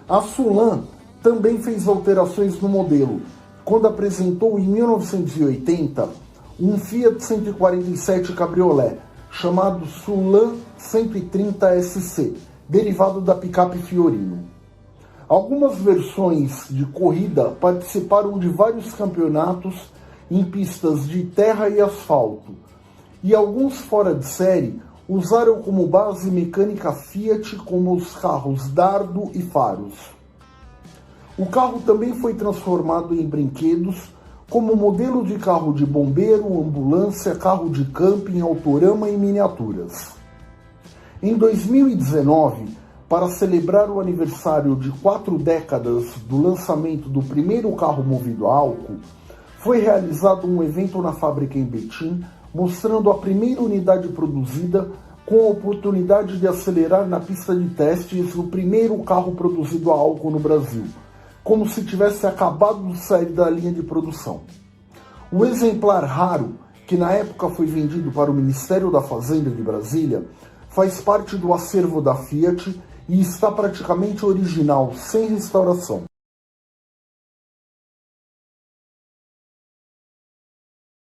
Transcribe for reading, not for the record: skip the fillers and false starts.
A Sulan também fez alterações no modelo, quando apresentou em 1980 um Fiat 147 Cabriolet, chamado Sulan 130 SC, derivado da picape Fiorino. Algumas versões de corrida participaram de vários campeonatos em pistas de terra e asfalto, e alguns fora de série usaram como base mecânica Fiat, como os carros Dardo e Faros. O carro também foi transformado em brinquedos, como modelo de carro de bombeiro, ambulância, carro de camping, autorama e miniaturas. Em 2019, para celebrar o aniversário de 4 décadas do lançamento do primeiro carro movido a álcool, foi realizado um evento na fábrica em Betim, mostrando a primeira unidade produzida, com a oportunidade de acelerar na pista de testes o primeiro carro produzido a álcool no Brasil, como se tivesse acabado de sair da linha de produção. O exemplar raro, que na época foi vendido para o Ministério da Fazenda de Brasília, faz parte do acervo da Fiat e está praticamente original, sem restauração.